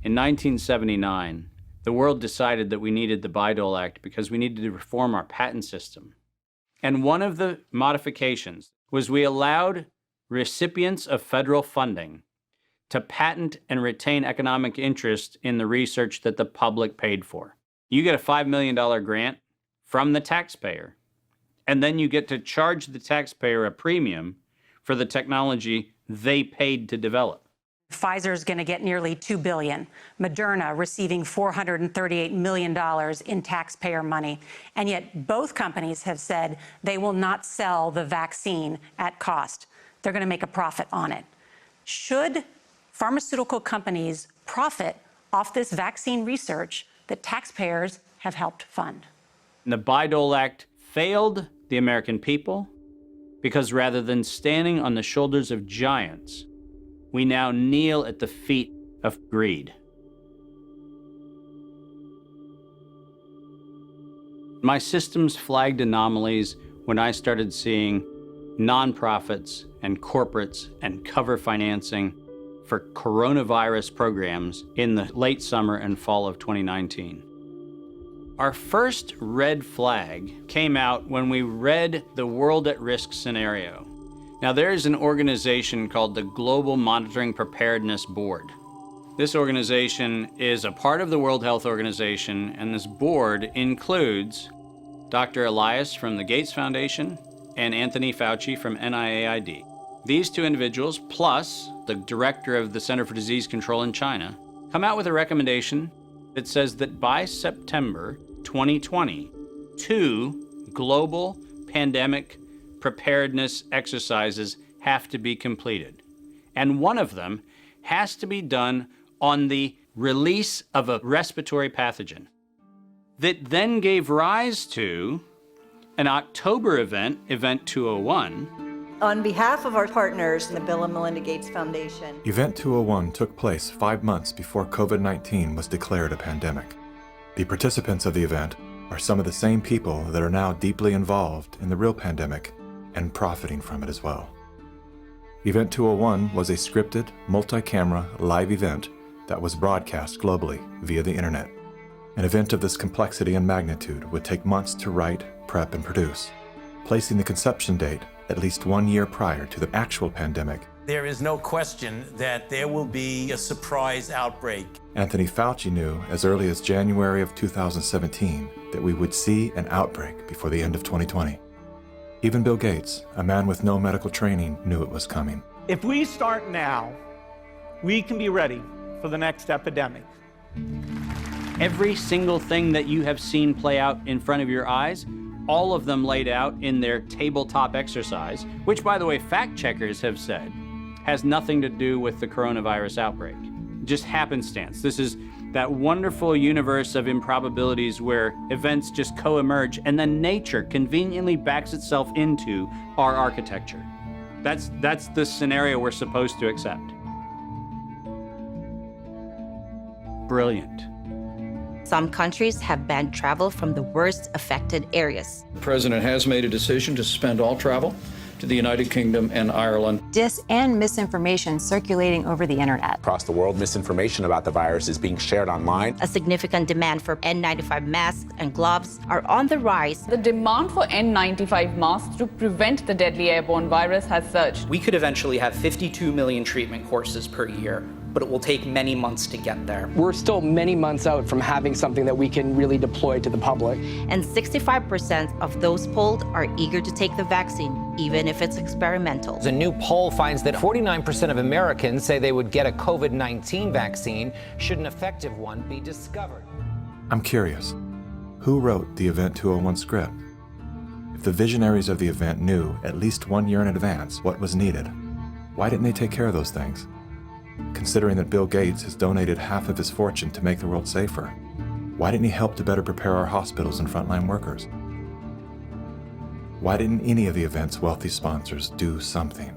In 1979, the world decided that we needed the Byah-Dole Act because we needed to reform our patent system. And one of the modifications was we allowed recipients of federal funding to patent and retain economic interest in the research that the public paid for. You get a $5 million grant from the taxpayer, and then you get to charge the taxpayer a premium for the technology they paid to develop. Pfizer's going to get nearly $2 billion. Moderna receiving $438 million in taxpayer money. And yet both companies have said they will not sell the vaccine at cost. They're going to make a profit on it. Should pharmaceutical companies profit off this vaccine research that taxpayers have helped fund? The Byah-Dole Act failed the American people because rather than standing on the shoulders of giants, we now kneel at the feet of greed. My systems flagged anomalies when I started seeing nonprofits and corporates and cover financing for coronavirus programs in the late summer and fall of 2019. Our first red flag came out when we read the World at Risk scenario. Now, there is an organization called the Global Monitoring Preparedness Board. This organization is a part of the World Health Organization, and this board includes Dr. Elias from the Gates Foundation and Anthony Fauci from NIAID. These two individuals, plus the director of the Center for Disease Control in China, come out with a recommendation that says that by September 2020, 2 global pandemic preparedness exercises have to be completed. And one of them has to be done on the release of a respiratory pathogen. That then gave rise to an October event, Event 201. On behalf of our partners in the Bill and Melinda Gates Foundation. Event 201 took place 5 months before COVID-19 was declared a pandemic. The participants of the event are some of the same people that are now deeply involved in the real pandemic and profiting from it as well. Event 201 was a scripted, multi-camera, live event that was broadcast globally via the internet. An event of this complexity and magnitude would take months to write, prep, and produce, placing the conception date at least 1 year prior to the actual pandemic. There is no question that there will be a surprise outbreak. Anthony Fauci knew as early as January of 2017 that we would see an outbreak before the end of 2020. Even Bill Gates, a man with no medical training, knew it was coming. If we start now, we can be ready for the next epidemic. Every single thing that you have seen play out in front of your eyes, all of them laid out in their tabletop exercise, which, by the way, fact checkers have said has nothing to do with the coronavirus outbreak. Just happenstance. This is that wonderful universe of improbabilities where events just co-emerge and then nature conveniently backs itself into our architecture. That's the scenario we're supposed to accept. Brilliant. Some countries have banned travel from the worst affected areas. The president has made a decision to suspend all travel to the United Kingdom and Ireland. Dis and misinformation circulating over the internet. Across the world, misinformation about the virus is being shared online. A significant demand for N95 masks and gloves are on the rise. The demand for N95 masks to prevent the deadly airborne virus has surged. We could eventually have 52 million treatment courses per year, but it will take many months to get there. We're still many months out from having something that we can really deploy to the public. And 65% of those polled are eager to take the vaccine, even if it's experimental. A new poll finds that 49% of Americans say they would get a COVID-19 vaccine should an effective one be discovered. I'm curious, who wrote the Event 201 script? If the visionaries of the event knew at least 1 year in advance what was needed, why didn't they take care of those things? Considering that Bill Gates has donated half of his fortune to make the world safer, why didn't he help to better prepare our hospitals and frontline workers? Why didn't any of the event's wealthy sponsors do something?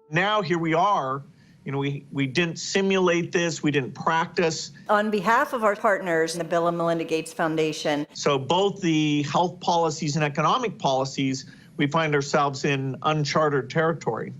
Now here we are. You know, we didn't simulate this, we didn't practice. On behalf of our partners in the Bill and Melinda Gates Foundation. So both the health policies and economic policies, we find ourselves in uncharted territory.